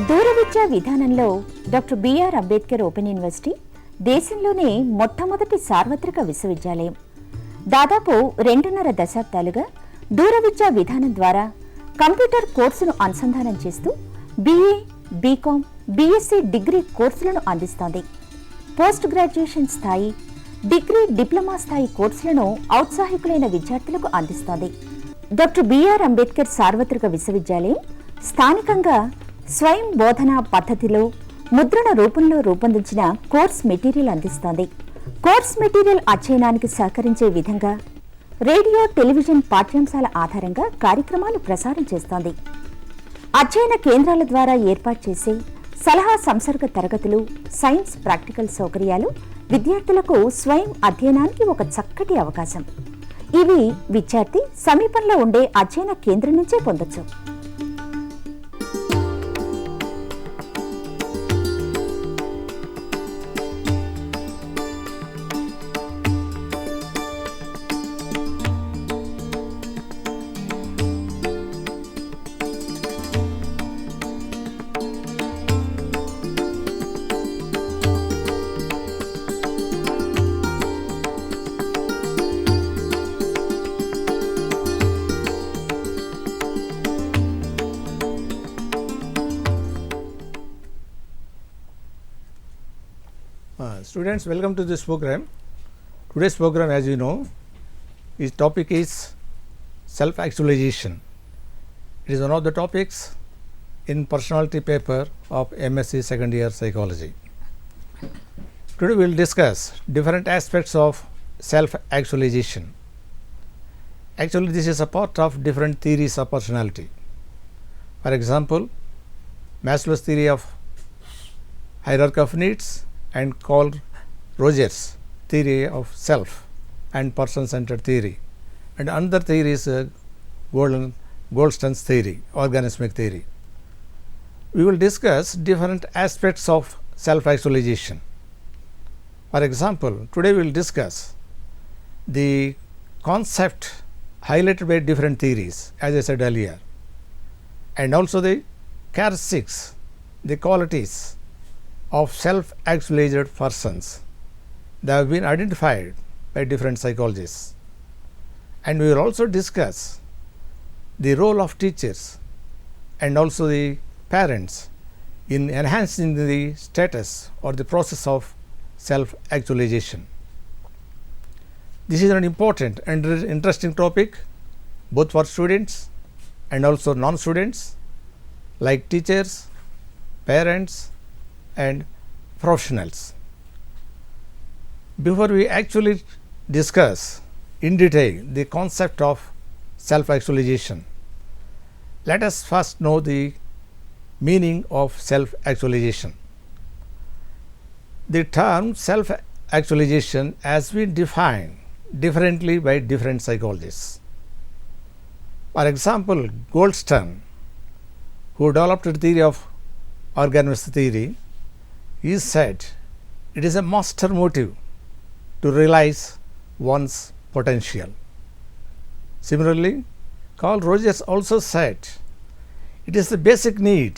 దూర విద్యా విధానంలో doctor BR Ambedkar open university దేశంలోనే మొట్టమొదటి సార్వత్రిక విశ్వవిద్యాలయం. దాదాపు 2.5 దశాబ్దాలుగా దూర విద్యా విధానం ద్వారా కంప్యూటర్ కోర్సును అనుసంధానం చేస్తూ బీఏ, బీకామ్, బీఎస్సీ డిగ్రీ కోర్సులను అందిస్తోంది. పోస్ట్ గ్రాడ్యుయేషన్ స్థాయి, డిగ్రీ, డిప్లొమా స్థాయి కోర్సులను ఔత్సాహికులైన విద్యార్థులకు అందిస్తోంది. డాక్టర్ బిఆర్ అంబేద్కర్ సార్వత్రిక విశ్వవిద్యాలయం స్థానికంగా స్వయం బోధనా పద్ధతిలో ముద్రణ రూపంలో రూపొందించిన కోర్స్ మెటీరియల్ అందిస్తోంది. కోర్స్ మెటీరియల్ అధ్యయనానికి సహకరించే విధంగా రేడియో, టెలివిజన్ పాఠ్యాంశాల ఆధారంగా కార్యక్రమాలు ప్రసారం చేస్తోంది. అధ్యయన కేంద్రాల ద్వారా ఏర్పాటు చేసే సలహా సంసర్గ తరగతులు, సైన్స్ ప్రాక్టికల్ సౌకర్యాలు విద్యార్థులకు స్వయం అధ్యయనానికి ఒక చక్కటి అవకాశం. ఇవి విద్యార్థి సమీపంలో ఉండే అధ్యయన కేంద్రం నుంచే పొందొచ్చు. Students, welcome to this program. Today's program, as you know, its topic is self-actualization. It is one of the topics in personality paper of MSc second year psychology. Today we will discuss different aspects of self-actualization. Actually, this is a part of different theories of personality. For example, Maslow's theory of hierarchy of needs and Carl Rogers' theory of self and person-centered theory, and another theory is Goldstein's theory, organismic theory. We will discuss different aspects of self-actualization. For example, today we will discuss the concept highlighted by different theories, as I said earlier, and also the characteristics, the qualities of self-actualized persons that have been identified by different psychologists. And we will also discuss the role of teachers and also the parents in enhancing the status or the process of self-actualization. This is an important and interesting topic both for students and also non-students like teachers, parents and professionals. Before we actually discuss in detail the concept of self-actualization, let us first know the meaning of self-actualization. The term self-actualization has been defined differently by different psychologists. For example, Goldstein, who developed the theory of organismic theory, he said it is a master motive to realize one's potential. Similarly, Carl Rogers also said it is the basic need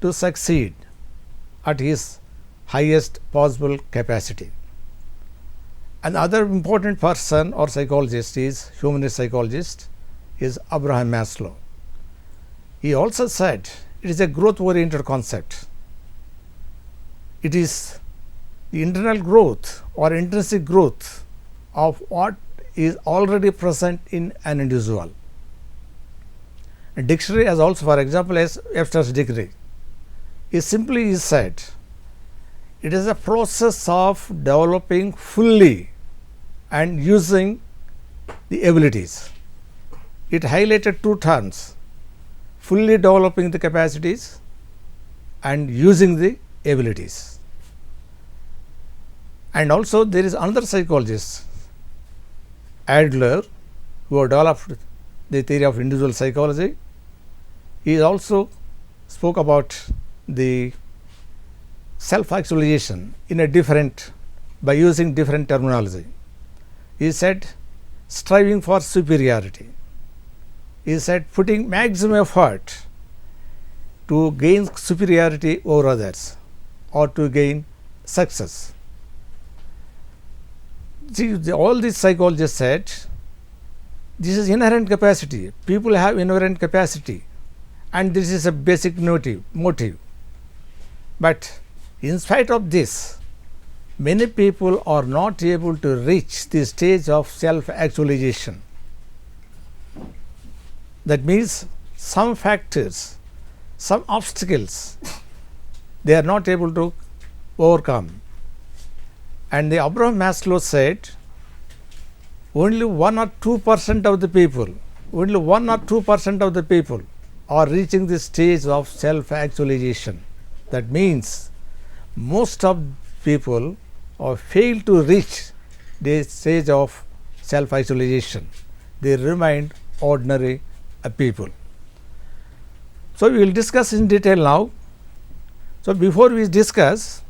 to succeed at his highest possible capacity. Another important person or psychologist is humanist psychologist is Abraham Maslow. He also said it is a growth oriented concept. It is the internal growth or intrinsic growth of what is already present in an individual. A dictionary has also, for example, as Webster's dictionary, is simply is said it is a process of developing fully and using the abilities. It highlighted two terms: fully developing the capacities and using the abilities. And also there is another psychologist, Adler, who developed the theory of individual psychology. He also spoke about the self-actualization in a different, by using different terminology. He said striving for superiority. He said putting maximum effort to gain superiority over others or to gain success. See, all these psychologists said this is inherent capacity. People have inherent capacity, and this is a basic motive. But in spite of this, many people are not able to reach the stage of self-actualization. That means some factors, some obstacles, they are not able to overcome. And the Abraham Maslow said, only 1 or 2% of the people, only 1 or 2% of the people are reaching the stage of self-actualization. That means most of people fail to reach the stage of self-actualization. They remain ordinary people. So we will discuss in detail now. So before we discuss,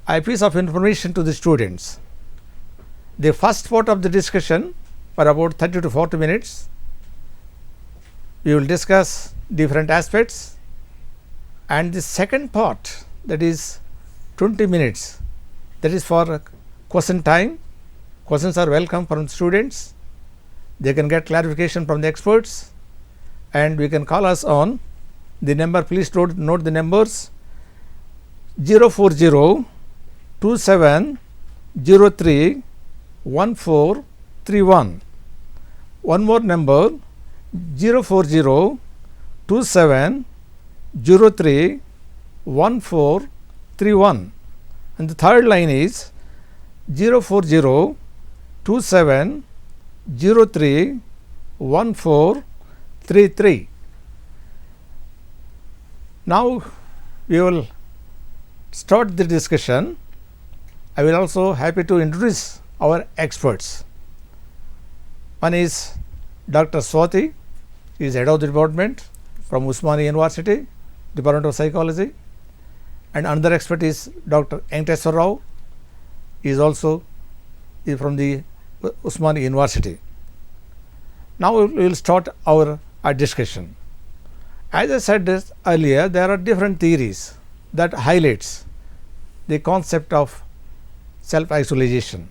a piece of information to the students. The first part of the discussion for about 30 to 40 minutes, we will discuss different aspects, and the second part, that is 20 minutes, that is for question time. Questions are welcome from students. They can get clarification from the experts, and we can call us on the number. Please note the numbers: 040 2703 1431. One more number: 040 2703 1431. And the third line is 040 2703 1433. Now we will start the discussion. I will also happy to introduce our experts. One is Dr. Swati, he is head of the department from Usmania University, Department of Psychology, and another expert is Dr. Venkateswara Rao, he is also from the Usmania University. Now we will start our discussion. As I said this earlier, there are different theories that highlights the concept of self-actualization,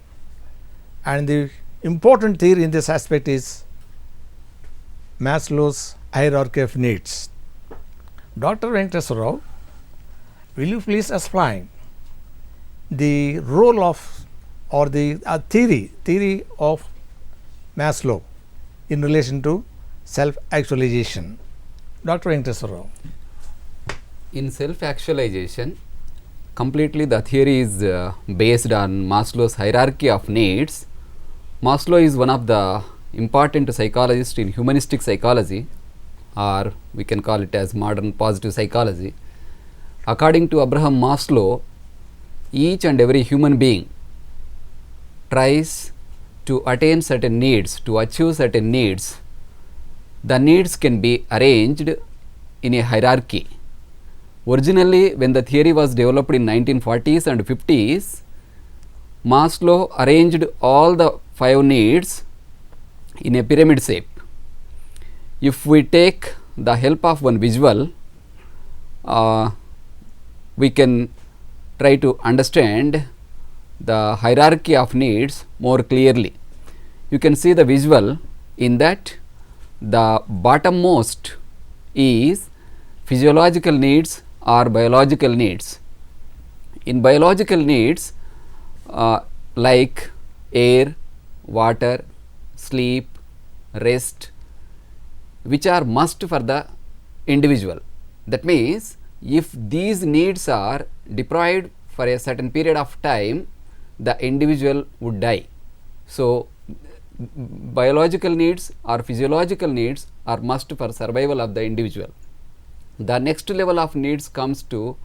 and the important theory in this aspect is Maslow's hierarchy of needs. Dr. Venkateswara Rao, will you please explain the role of or the theory of Maslow in relation to self-actualization? Dr. Venkateswara Rao. In self-actualization, completely the theory is based on Maslow's hierarchy of needs. Maslow is one of the important psychologists in humanistic psychology, or we can call it as modern positive psychology. According to Abraham Maslow, each and every human being tries to attain certain needs, to achieve certain needs. The needs can be arranged in a hierarchy. Originally, when the theory was developed in 1940s and 50s, Maslow arranged all the 5 needs in a pyramid shape. If we take the help of one visual, we can try to understand the hierarchy of needs more clearly. You can see the visual in that the bottommost is physiological needs or biological needs. In biological needs, like air, water, sleep, rest, which are must for the individual. That means, if these needs are deprived for a certain period of time, the individual would die. So, biological needs or physiological needs are must for survival of the individual. The next level of needs comes to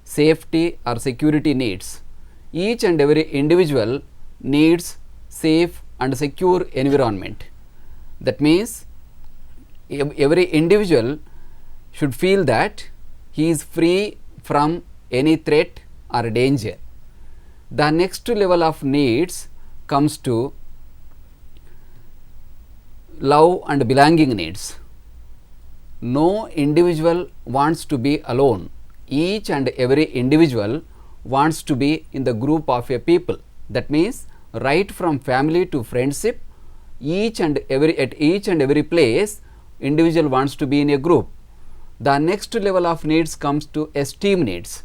safety or security needs. Each and every individual needs safe and secure environment. That means, every individual should feel that he is free from any threat or danger. The next level of needs comes to love and belonging needs. no individual wants to be alone. Each and every individual wants to be in the group of a people. That means right from family to friendship, at each and every place, individual wants to be in a group. The next level of needs comes to esteem needs.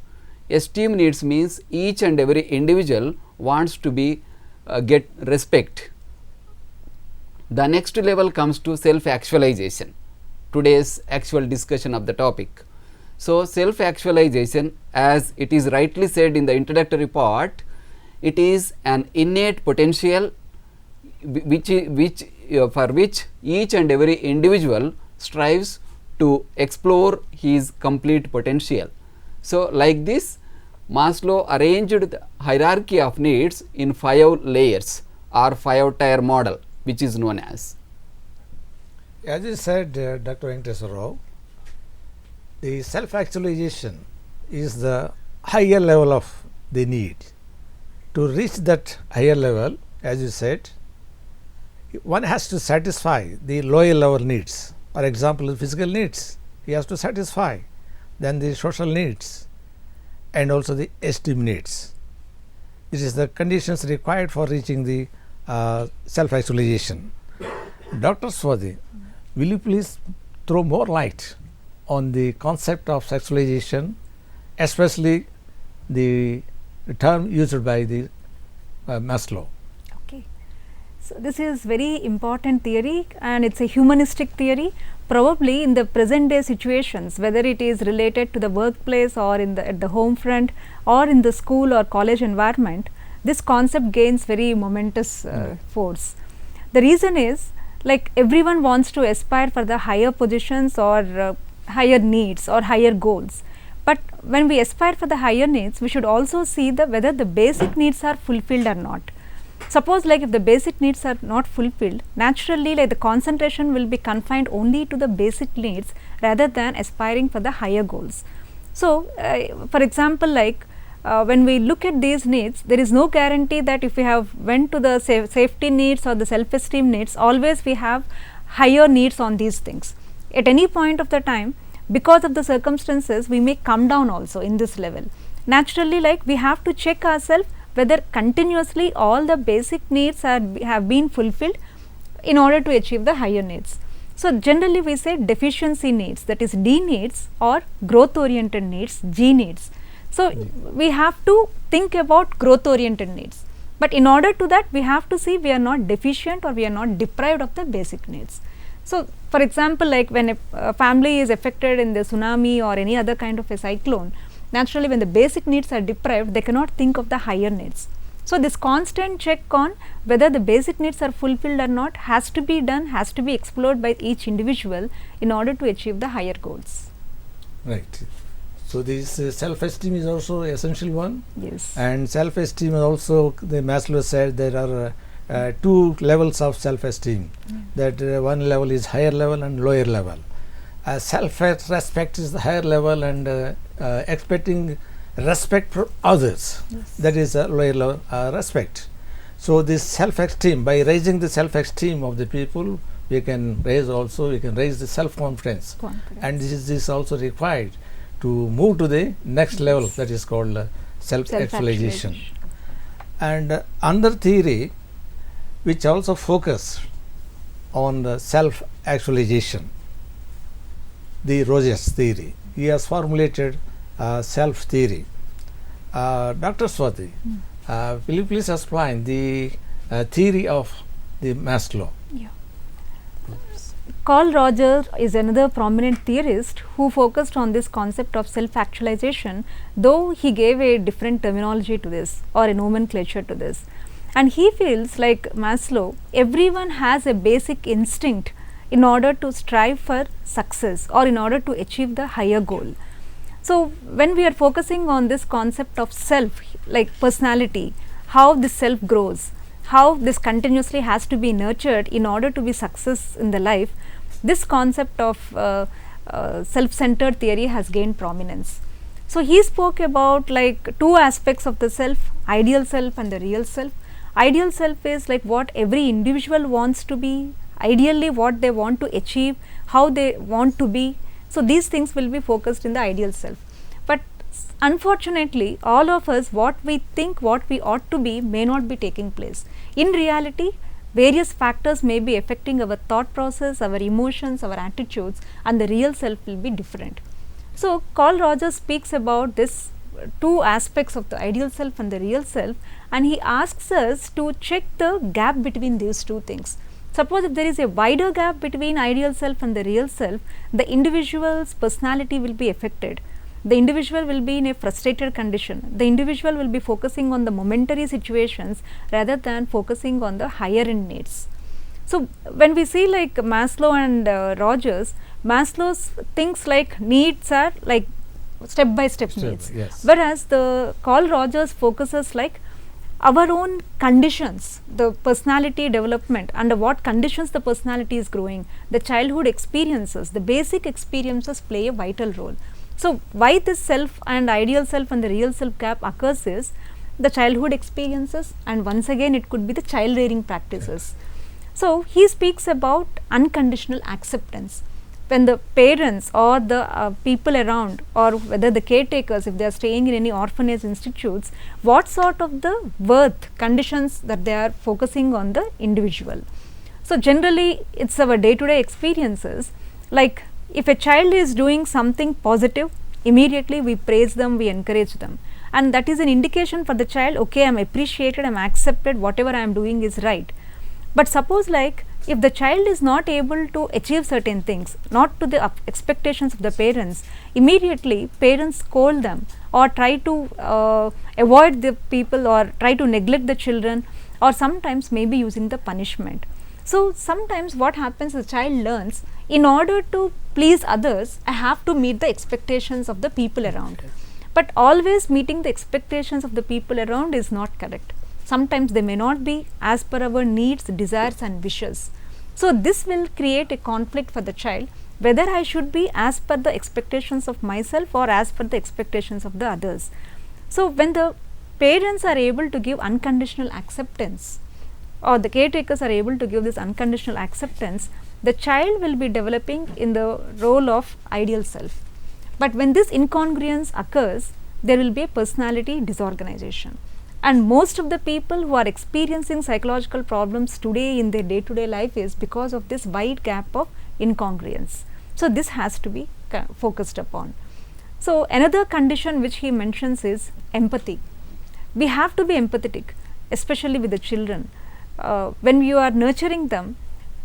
Esteem needs means each and every individual wants to be get respect. The next level comes to self actualization, today's actual discussion of the topic. So, self actualization, as it is rightly said in the introductory part, it is an innate potential for which each and every individual strives to explore his complete potential. So, like this, Maslow arranged the hierarchy of needs in 5 layers or 5-tier model, which is known as. As you said, Dr. Venkateswara Rao, the self-actualization is the higher level of the need. To reach that higher level, as you said, one has to satisfy the lower level needs. For example, the physical needs, he has to satisfy, then the social needs, and also the esteem needs. This is the conditions required for reaching the self-actualization. Dr. Swathi, will you please throw more light on the concept of sexualization, especially the term used by the Maslow? Okay. So, this is very important theory and it is a humanistic theory. Probably in the present day situations, whether it is related to the workplace or at the home front or in the school or college environment, this concept gains very momentous force. The reason is, like, everyone wants to aspire for the higher positions or higher needs or higher goals. But when we aspire for the higher needs, we should also see whether the basic needs are fulfilled or not. Suppose, like, if the basic needs are not fulfilled, naturally, like, the concentration will be confined only to the basic needs rather than aspiring for the higher goals. So, for example, like, when we look at these needs, there is no guarantee that if we have went to the safety needs or the self-esteem needs, always we have higher needs on these things. At any point of the time, because of the circumstances, we may come down also in this level. Naturally, like, we have to check ourselves whether continuously all the basic needs have been fulfilled in order to achieve the higher needs. So, generally we say deficiency needs, that is D needs, or growth oriented needs, G needs. So, we have to think about growth oriented needs, but in order to that we have to see we are not deficient or we are not deprived of the basic needs. So, for example, like, when a family is affected in the tsunami or any other kind of a cyclone, naturally when the basic needs are deprived, they cannot think of the higher needs. So, this constant check on whether the basic needs are fulfilled or not has to be done, has to be explored by each individual in order to achieve the higher goals. Right. So, this self-esteem is also essential one. Yes. And self-esteem also, the Maslow said there are 2 levels of self-esteem. That one level is higher level and lower level. Self-respect is the higher level, and expecting respect from others, that is a lower level respect. So, this self-esteem, by raising the self-esteem of the people, we can raise the self-confidence, and this is also required to move to the next level, that is called self-actualization. And another theory which also focus on the self-actualization, the Rogers theory. He has formulated self theory. Dr. Swathi, will you please explain the theory of the Maslow? Yeah. Carl Rogers is another prominent theorist who focused on this concept of self-actualization, though he gave a different terminology to this or a nomenclature to this. And he feels like Maslow, everyone has a basic instinct in order to strive for success or in order to achieve the higher goal. So, when we are focusing on this concept of self, like personality, how this self grows, how this continuously has to be nurtured in order to be success in the life, this concept of self-centered theory has gained prominence. So, he spoke about like 2 aspects of the self, ideal self and the real self. Ideal self is like what every individual wants to be, ideally what they want to achieve, how they want to be, So these things will be focused in the ideal self. But unfortunately, all of us, what we think, what we ought to be, may not be taking place. In reality, various factors may be affecting our thought process, our emotions, our attitudes, and the real self will be different. So Carl Rogers speaks about this two aspects of the ideal self and the real self, and he asks us to check the gap between these two things. Suppose if there is a wider gap between ideal self and the real self, the individual's personality will be affected. The individual will be in a frustrated condition. The individual will be focusing on the momentary situations rather than focusing on the higher end needs. So when we see like Maslow and Rogers, Maslow's things like needs are like step by step needs, yes. whereas the Carl Rogers focuses like our own conditions, the personality development, under what conditions the personality is growing, the childhood experiences, the basic experiences play a vital role. So why this self and ideal self and the real self gap occurs is the childhood experiences, and once again it could be the child rearing practices. So he speaks about unconditional acceptance. When the parents or the people around, or whether the caretakers, if they are staying in any orphanage institutes, what sort of the worth conditions that they are focusing on the individual. So generally it's our day-to-day experiences, like if a child is doing something positive, immediately we praise them, we encourage them, and that is an indication for the child, okay, I am appreciated, I am accepted, whatever I am doing is right. But suppose like if the child is not able to achieve certain things, not to the expectations of the parents, immediately parents scold them or try to avoid the people or try to neglect the children, or sometimes maybe using the punishment. So sometimes what happens, the child learns, in order to please others, I have to meet the expectations of the people around. But always meeting the expectations of the people around is not correct. Sometimes they may not be as per our needs, desires and wishes. So this will create a conflict for the child, whether I should be as per the expectations of myself or as per the expectations of the others. So when the parents are able to give unconditional acceptance, or the caretakers are able to give this unconditional acceptance, the child will be developing in the role of ideal self. But when this incongruence occurs, there will be a personality disorganization. And most of the people who are experiencing psychological problems today in their day-to-day life is because of this wide gap of incongruence. So this has to be focused upon. So another condition which he mentions is empathy. We have to be empathetic, especially with the children. When you are nurturing them,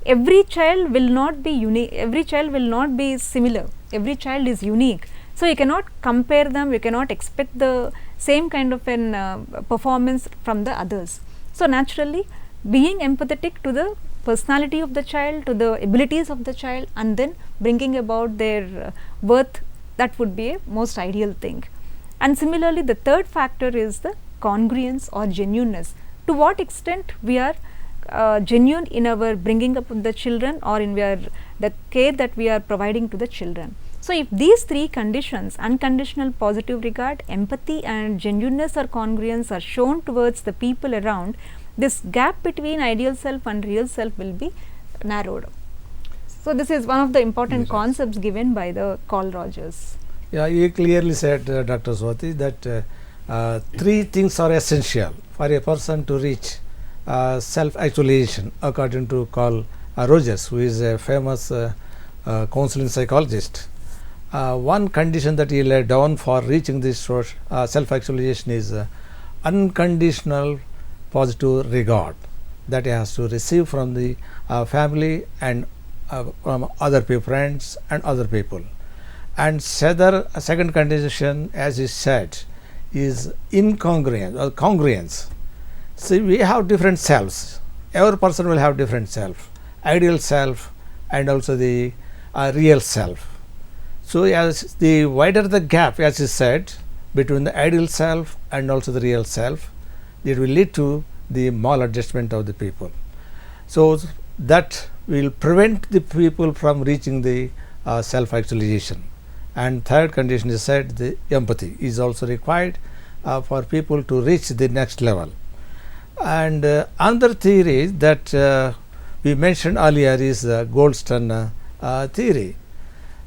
every child will not be unique, every child will not be similar, every child is unique. So you cannot compare them, you cannot expect the same kind of an performance from the others. So naturally, being empathetic to the personality of the child, to the abilities of the child, and then bringing about their worth, that would be a most ideal thing. And similarly, the third factor is the congruence or genuineness. To what extent we are genuine in our bringing up of the children, or in the care that we are providing to the children. So if these three conditions, unconditional positive regard, empathy and genuineness or congruence, are shown towards the people around, this gap between ideal self and real self will be narrowed. So this is one of the important concepts given by the Carl Rogers. Yeah, you clearly said, Dr. Swati, that three things are essential for a person to reach self-actualization, according to Carl Rogers, who is a famous counseling psychologist. One condition that he laid down for reaching this self-actualization is unconditional positive regard that he has to receive from the family and from other people, friends and other people. And second condition, as he said, is incongruence or congruence. See, we have different selves. Every person will have different self, ideal self and also the real self. So as the wider the gap, as he said, between the ideal self and also the real self, it will lead to the maladjustment of the people. So that will prevent the people from reaching the self-actualization. And third condition is said, the empathy is also required for people to reach the next level. And another theory that we mentioned earlier is the Goldstone theory.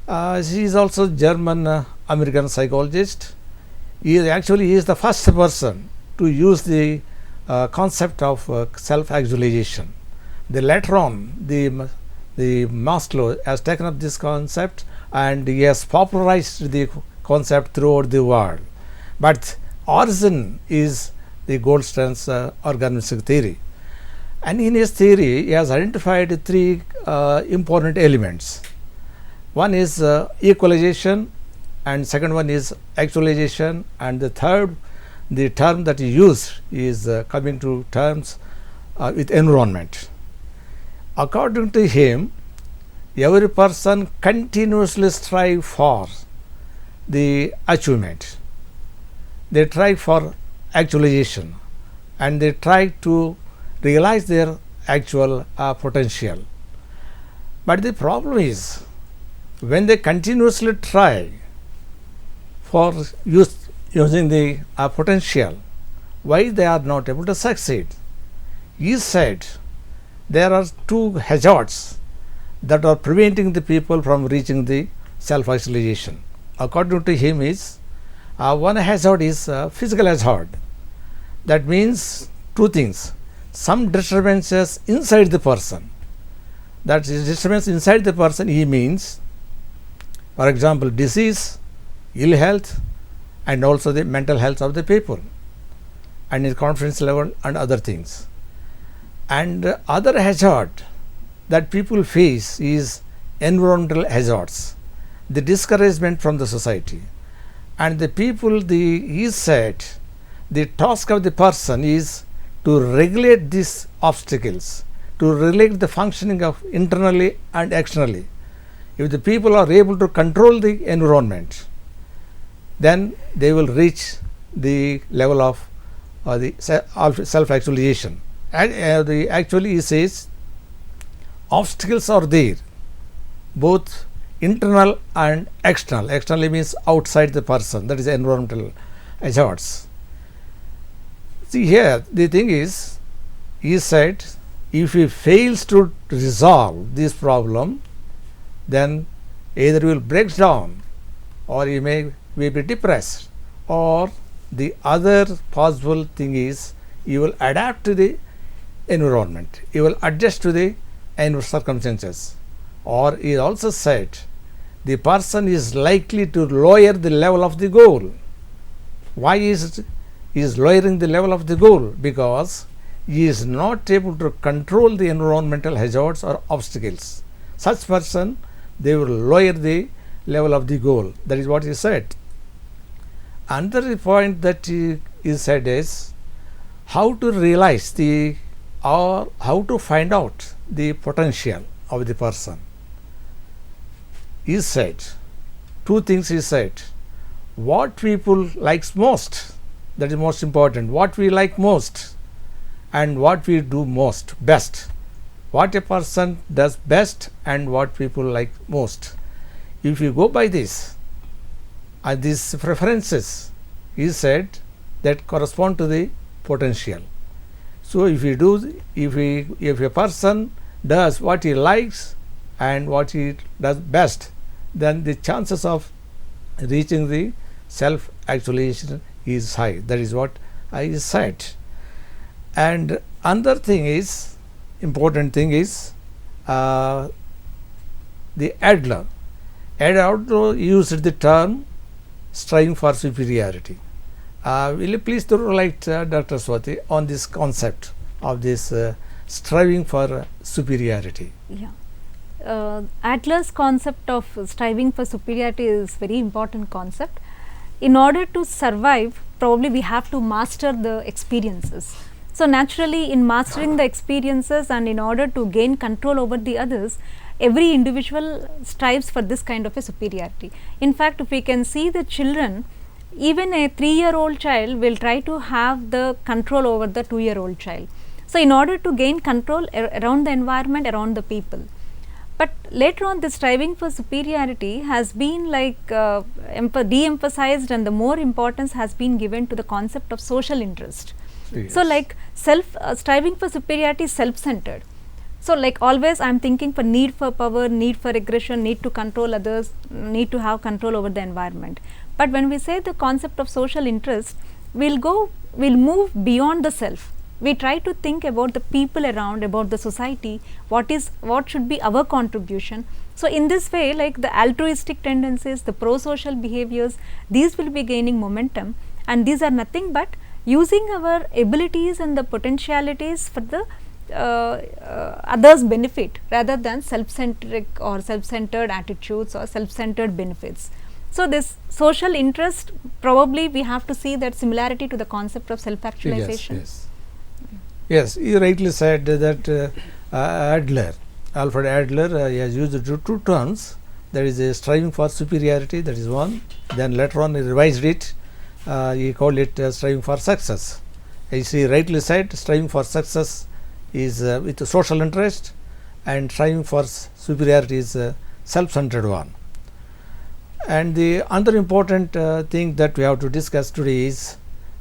She is also German American psychologist. He is the first person to use the concept of self-actualization. Later on, the Maslow has taken up this concept and he has popularized the concept throughout the world. But origin is the Goldstein's organismic theory. And in his theory, he has identified three important elements. One is equalization, and second one is actualization, and the third, the term that he used is coming to terms with environment. According to him, every person continuously strive for the achievement. They try for actualization and they try to realize their actual potential. But the problem is, when they continuously try for using the potential, why they are not able to succeed? He said there are two hazards that are preventing the people from reaching the self-actualization. According to him is, one hazard is physical hazard. That means two things. Some disturbances inside the person. That is disturbance inside the person, he means, for example, disease, ill health, and also the mental health of the people, and his confidence level and other things. And other hazard that people face is environmental hazards, the discouragement from the society. And the people, he said, the task of the person is to regulate these obstacles, to regulate the functioning of internally and externally. If the people are able to control the environment, then they will reach the level of the self-actualization. And actually he says obstacles are there, both internal and external. Externally means outside the person, that is environmental hazards. See here, the thing is, he said, if he fails to resolve this problem, then either he will break down or he may be depressed, or the other possible thing is he will adapt to the environment, he will adjust to the circumstances. Or he also said the person is likely to lower the level of the goal. Why is lowering the level of the goal? Because he is not able to control the environmental hazards or obstacles. Such person, they will lower the level of the goal. That is what he said. Another point that he said is how to realize or how to find out the potential of the person. He said two things. He said what people likes most, that is most important, what we like most and what we do best, what a person does best and what people like most. If you go by this and these preferences, he said, that correspond to the potential. So if a person does what he likes and what he does best, then the chances of reaching the self-actualization is high. That is what I said. And another thing is, important thing is, the Adler. Adler used the term striving for superiority. Will you please throw light, Dr. Swati, on this concept of this striving for superiority? Yeah. Adler's concept of striving for superiority is very important concept. In order to survive, probably we have to master the experiences. So naturally, in mastering the experiences and in order to gain control over the others, every individual strives for this kind of a superiority. In fact, if we can see the children, even a 3-year-old child will try to have the control over the 2-year-old child. So in order to gain control around the environment, around the people. But later on, the striving for superiority has been like de-emphasized, and the more importance has been given to the concept of social interest. Yes. So like striving for superiority is self-centered. So like always I am thinking for need for power, need for aggression, need to control others, need to have control over the environment. But when we say the concept of social interest, we'll move beyond the self. We try to think about the people around, about the society, what should be our contribution. So in this way, like the altruistic tendencies, the pro-social behaviors, these will be gaining momentum, and these are nothing but using our abilities and the potentialities for the others' benefit rather than self-centric or self-centered attitudes or self-centered benefits. So this social interest, probably we have to see that similarity to the concept of self-actualization. Yes, you rightly said that Alfred Adler has used two terms. There is a striving for superiority, that is one. Then later on he revised it. He called it striving for success. As he rightly said, striving for success is with social interest, and striving for superiority is self-centered one. And the other important thing that we have to discuss today is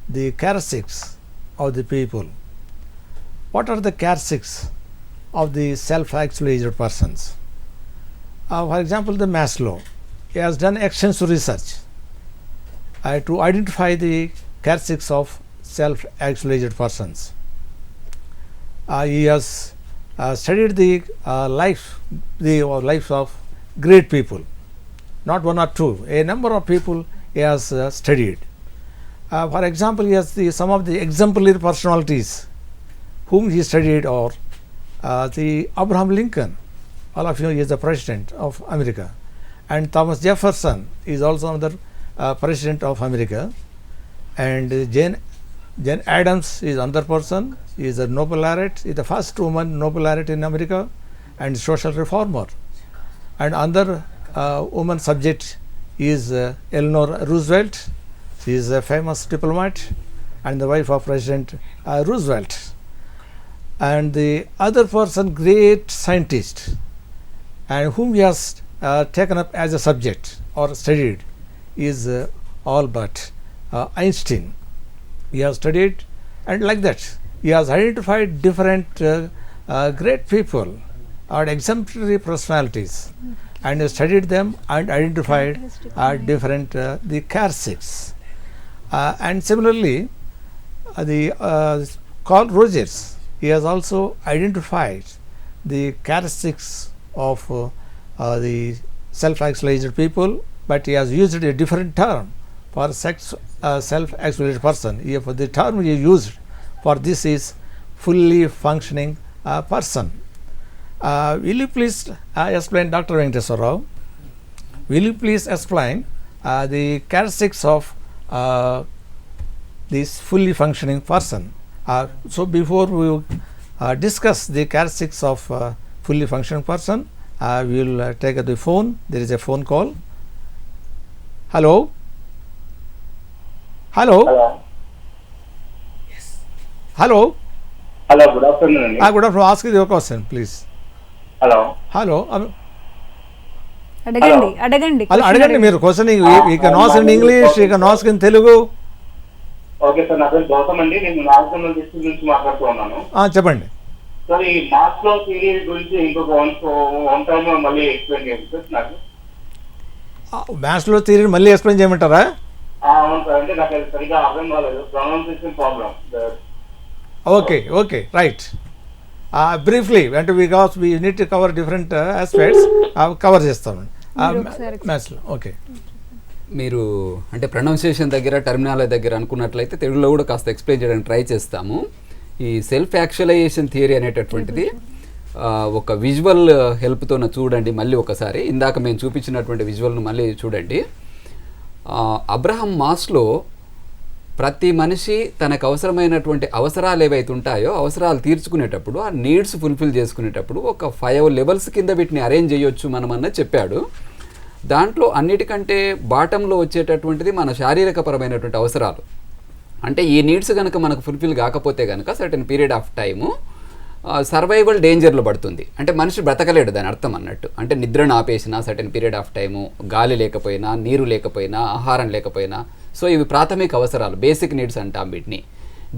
the characteristics of the people. What are the characteristics of the self-actualized persons? For example, the Maslow, he has done extensive research to identify the characteristics of self-actualized persons. He has studied the lives of great people, not one or two, a number of people he has studied. For example, he has some of the exemplary personalities whom he studied are the Abraham Lincoln. All of you know he is the president of America, and Thomas Jefferson is also another president of America, and Jane Addams is another person. He is a Nobel laureate, is the first woman Nobel laureate in America, and social reformer. And another woman subject is Eleanor Roosevelt. She is a famous diplomat and the wife of President Roosevelt. And the other person, great scientist, and whom he has taken up as a subject or studied, is Albert Einstein. He has studied, and like that he has identified different great people or exemplary personalities, and studied them and identified different the characteristics. And similarly, the Carl Rogers, he has also identified the characteristics of the self-actualized people, but he has used a different term for self-actualized person. Here, for the term he used for this is fully functioning person. Will you please explain, Dr. Venkateswara Rao, will you please explain the characteristics of this fully functioning person? So before we discuss the characteristics of fully functioning person, we will take the phone. There is a phone call. Hello. Hello. Hello. Yes. Hello. Hello. Good afternoon. Good afternoon. Ask your question, please. Hello. Hello. అడగండి అడగండి మీరు question. You can ask in English, you can ask in Telugu. Okay sir, నా పేరు గౌతమ్ అండి. నేను Nagpur district నుంచి మాట్లాడుతూ ఉన్నాను. చెప్పండి సార్. ఈ మాస్లో థియరీ గురించి ఇంకొక వన్ టైమ్ మళ్ళీ ఎక్స్ప్లెయిన్ చేయండి సార్ నాకు. మ్యాథ్స్లో థియరీ మళ్ళీ ఎక్స్ప్లెయిన్ చేయమంటారా? అవును సార్, అంటే నాకు అది సరిగా అర్థం కాలేదు. Pronunciation problem. Okay right. Briefly అంటే because we need to cover different aspects cover చేస్తామండి మ్యాథ్స్లో. ఓకే, మీరు అంటే ప్రొనౌన్సియేషన్ దగ్గర టర్మినాలజీ దగ్గర అనుకున్నట్లయితే తెలుగులో కూడా కాస్త ఎక్స్ప్లెయిన్ చేయడానికి ట్రై చేస్తాము. ఈ సెల్ఫ్ యాక్చువలైజేషన్ థియరీ అనేటటువంటిది ఒక విజువల్ హెల్ప్తో చూడండి మళ్ళీ ఒకసారి. ఇందాక మేము చూపించినటువంటి విజువల్ను మళ్ళీ చూడండి. అబ్రహం మాస్లో ప్రతి మనిషి తనకు అవసరమైనటువంటి అవసరాలు ఏవైతే ఉంటాయో అవసరాలు తీర్చుకునేటప్పుడు, ఆ నీడ్స్ ఫుల్ఫిల్ చేసుకునేటప్పుడు ఒక 5 లెవెల్స్ కింద వీటిని అరేంజ్ చేయొచ్చు మనం అన్నది చెప్పాడు. దాంట్లో అన్నిటికంటే బాటంలో వచ్చేటటువంటిది మన శారీరకపరమైనటువంటి అవసరాలు. అంటే ఈ నీడ్స్ కనుక మనకు ఫుల్ఫిల్ కాకపోతే కనుక certain period of time survival డేంజర్లో పడుతుంది. అంటే మనిషి బ్రతకలేడు దాని అర్థం అన్నట్టు. అంటే నిద్రను ఆపేసిన సర్టెన్ పీరియడ్ ఆఫ్ టైము, గాలి లేకపోయినా, నీరు లేకపోయినా, ఆహారం లేకపోయినా, సో ఇవి ప్రాథమిక అవసరాలు, బేసిక్ నీడ్స్ అంటాం వీటిని.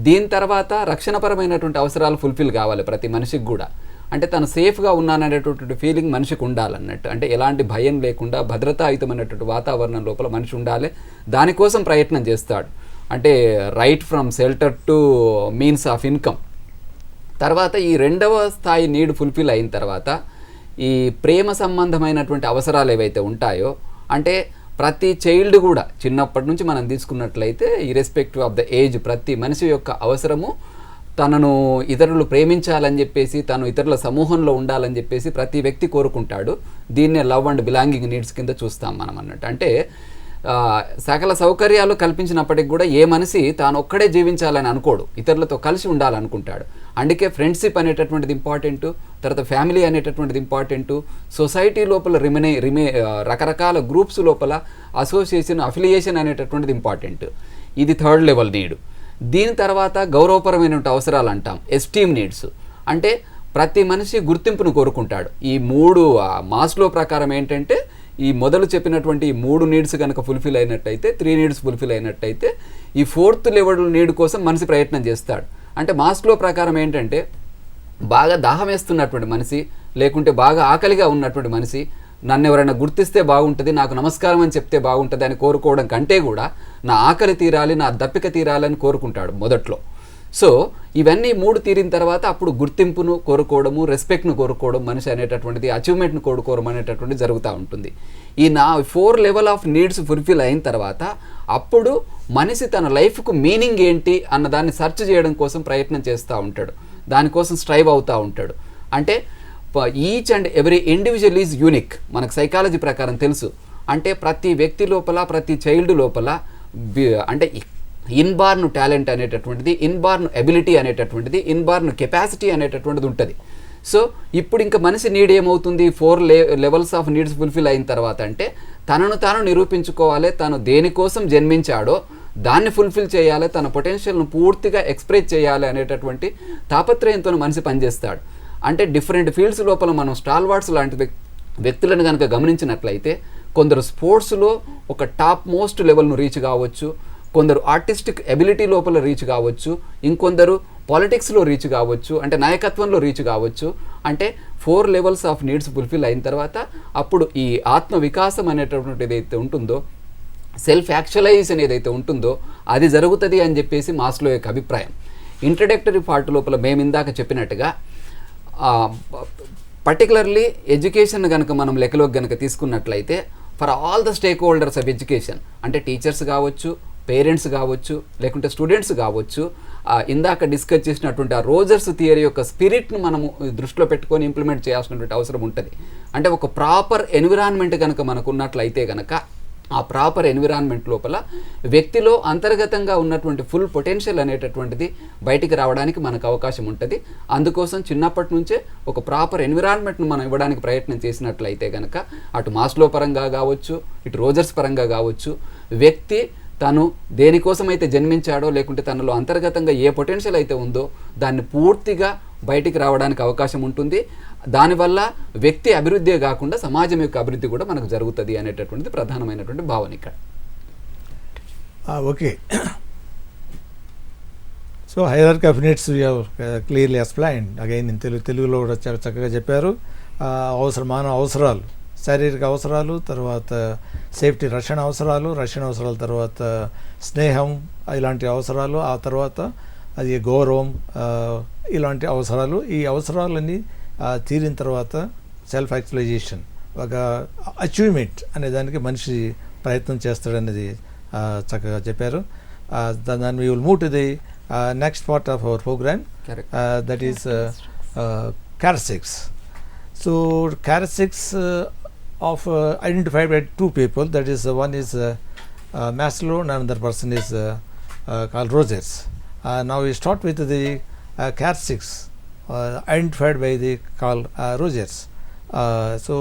దీని తర్వాత రక్షణపరమైనటువంటి అవసరాలు ఫుల్ఫిల్ కావాలి ప్రతి మనిషికి కూడా. అంటే తను సేఫ్గా ఉన్నాననేటటువంటి ఫీలింగ్ మనిషికి ఉండాలన్నట్టు. అంటే ఎలాంటి భయం లేకుండా భద్రతాయుతమైనటువంటి వాతావరణం లోపల మనిషి ఉండాలి, దానికోసం ప్రయత్నం చేస్తాడు. అంటే right from shelter to means of income. తర్వాత ఈ రెండవ స్థాయి నీడ్ ఫుల్ఫిల్ అయిన తర్వాత ఈ ప్రేమ సంబంధమైనటువంటి అవసరాలు ఏవైతే ఉంటాయో, అంటే ప్రతి చైల్డ్ కూడా చిన్నప్పటి నుంచి మనం తీసుకున్నట్లయితే ఇర్రెస్పెక్టివ్ ఆఫ్ ద ఏజ్ ప్రతి మనిషి యొక్క అవసరము తనను ఇతరులు ప్రేమించాలని చెప్పేసి, తను ఇతరుల సమూహంలో ఉండాలని చెప్పేసి ప్రతి వ్యక్తి కోరుకుంటాడు. దీన్నే లవ్ అండ్ బిలాంగింగ్ నీడ్స్ కింద చూస్తాం మనం అన్నట్టు. అంటే సకల సౌకర్యాలు కల్పించినప్పటికి కూడా ఏ మనిషి తాను ఒక్కడే జీవించాలని అనుకోడు, ఇతరులతో కలిసి ఉండాలనుకుంటాడు. అందుకే ఫ్రెండ్షిప్ అనేటటువంటిది ఇంపార్టెంటు, తర్వాత ఫ్యామిలీ అనేటటువంటిది ఇంపార్టెంటు, సొసైటీ లోపల రకరకాల గ్రూప్స్ లోపల అసోసియేషన్ అఫిలియేషన్ అనేటటువంటిది ఇంపార్టెంట్. ఇది థర్డ్ లెవెల్ నీడ్. దీని తర్వాత గౌరవపరమైన అవసరాలు అంటాం, ఎస్టీమ్ నీడ్స్. అంటే ప్రతి మనిషి గుర్తింపును కోరుకుంటాడు. ఈ మూడు మాస్లో ప్రకారం ఏంటంటే ఈ మొదలు చెప్పినటువంటి ఈ 3 నీడ్స్ కనుక ఫుల్ఫిల్ అయినట్టయితే, 3 నీడ్స్ ఫుల్ఫిల్ అయినట్టయితే ఈ 4th లెవెల్ నీడ్ కోసం మనిషి ప్రయత్నం చేస్తాడు. అంటే మాస్లో ప్రకారం ఏంటంటే బాగా దాహం వేస్తున్నటువంటి మనిషి, లేకుంటే బాగా ఆకలిగా ఉన్నటువంటి మనిషి నన్ను ఎవరైనా గుర్తిస్తే బాగుంటుంది, నాకు నమస్కారం అని చెప్తే బాగుంటుంది అని కోరుకోవడం కంటే కూడా నా ఆకలి తీరాలి, నా దప్పిక తీరాలని కోరుకుంటాడు మొదట్లో. సో ఇవన్నీ 3 తీరిన తర్వాత అప్పుడు గుర్తింపును కోరుకోవడము, రెస్పెక్ట్ను కోరుకోవడం, మనిషి అనేటటువంటిది అచీవ్మెంట్ను కోరుకోవడం అనేటటువంటిది జరుగుతూ ఉంటుంది. ఈ 4 లెవెల్ ఆఫ్ నీడ్స్ ఫుల్ఫిల్ అయిన తర్వాత అప్పుడు మనిషి తన లైఫ్కు మీనింగ్ ఏంటి అన్నదాన్ని సెర్చ్ చేయడం కోసం ప్రయత్నం చేస్తూ ఉంటాడు, దానికోసం స్ట్రైవ్ అవుతూ ఉంటాడు. అంటే each and every individual is unique, మనకు సైకాలజీ ప్రకారం తెలుసు. అంటే ప్రతి వ్యక్తి లోపల, ప్రతి చైల్డ్ లోపల అంటే ఇన్బార్న్ టాలెంట్ అనేటటువంటిది, ఇన్బార్న్ ఎబిలిటీ అనేటటువంటిది, ఇన్బార్న్ కెపాసిటీ అనేటటువంటిది ఉంటుంది. సో ఇప్పుడు ఇంకా మనిషి నీడ్ ఏమవుతుంది, 4 లెవెల్స్ ఆఫ్ నీడ్స్ ఫుల్ఫిల్ అయిన తర్వాత అంటే తనను తాను నిరూపించుకోవాలి, తను దేనికోసం జన్మించాడో దాన్ని ఫుల్ఫిల్ చేయాలి, తన పొటెన్షియల్ను పూర్తిగా ఎక్స్ప్రెస్ చేయాలి అనేటటువంటి తాపత్రయంతో మనిషి పనిచేస్తాడు. అంటే డిఫరెంట్ ఫీల్డ్స్ లోపల మనం స్టాల్వార్డ్స్ లాంటి వ్యక్తులను కనుక గమనించినట్లయితే కొందరు స్పోర్ట్స్లో ఒక టాప్ మోస్ట్ లెవెల్ను రీచ్ కావచ్చు, కొందరు ఆర్టిస్టిక్ ఎబిలిటీ లోపల రీచ్ కావచ్చు, ఇంకొందరు పాలిటిక్స్లో రీచ్ కావచ్చు, అంటే నాయకత్వంలో రీచ్ కావచ్చు. అంటే 4 లెవెల్స్ ఆఫ్ నీడ్స్ ఫుల్ఫిల్ అయిన తర్వాత అప్పుడు ఈ ఆత్మ వికాసం అనేటటువంటిది ఏదైతే ఉంటుందో, సెల్ఫ్ యాక్చువలైజేషన్ ఏదైతే ఉంటుందో అది జరుగుతుంది అని చెప్పేసి మాస్లో యొక్క అభిప్రాయం. ఇంట్రడక్టరీ పార్ట్ లోపల మేము ఇందాక చెప్పినట్టుగా పర్టికులర్లీ ఎడ్యుకేషన్ కనుక మనం లెక్కలోకి కనుక తీసుకున్నట్లయితే for all the stake holders of education, అంటే టీచర్స్ కావచ్చు, పేరెంట్స్ కావచ్చు, లేకుంటే స్టూడెంట్స్ కావచ్చు, ఇందాక డిస్కస్ చేసినటువంటి ఆ రోజర్స్ థియరీ యొక్క స్పిరిట్ను మనము దృష్టిలో పెట్టుకొని ఇంప్లిమెంట్ చేయాల్సినటువంటి అవసరం ఉంటుంది. అంటే ఒక ప్రాపర్ ఎన్విరాన్మెంట్ కనుక మనకు ఉన్నట్లయితే కనుక ఆ ప్రాపర్ ఎన్విరాన్మెంట్ లోపల వ్యక్తిలో అంతర్గతంగా ఉన్నటువంటి ఫుల్ పొటెన్షియల్ అనేటటువంటిది బయటికి రావడానికి మనకు అవకాశం ఉంటుంది. అందుకోసం చిన్నప్పటి నుంచే ఒక ప్రాపర్ ఎన్విరాన్మెంట్ను మనం ఇవ్వడానికి ప్రయత్నం చేసినట్లయితే కనుక అటు మాస్లో పరంగా కావచ్చు, ఇటు రోజర్స్ పరంగా కావచ్చు, వ్యక్తి తను దేనికోసమైతే జన్మించాడో, లేకుంటే తనలో అంతర్గతంగా ఏ పొటెన్షియల్ అయితే ఉందో దాన్ని పూర్తిగా బయటికి రావడానికి అవకాశం ఉంటుంది. దానివల్ల వ్యక్తి అభివృద్ధే కాకుండా సమాజం యొక్క అభివృద్ధి కూడా మనకు జరుగుతుంది అనేటటువంటిది ప్రధానమైనటువంటి భావన ఇక్కడ. Okay, so hierarchy of needs you have clearly explained again in తెలుగులో కూడా చక్కగా చెప్పారు. మానవ అవసరాలు, శారీరక అవసరాలు, తర్వాత సేఫ్టీ రక్షణ అవసరాల తర్వాత స్నేహం ఇలాంటి అవసరాలు, ఆ తర్వాత అది గౌరవం ఇలాంటి అవసరాలు. ఈ అవసరాలన్నీ తీరిన తర్వాత సెల్ఫ్ యాక్చువలైజేషన్, ఒక అచీవ్మెంట్ అనే దానికి మనిషి ప్రయత్నం చేస్తాడనేది చక్కగా చెప్పారు. దాన్ని we will move to the next part of our program. That is characteristics. So characteristics of identified by 2 people, that is one is Maslow and another person is Carl Rogers. Now we start with the characteristics identified by the Carl Rogers. So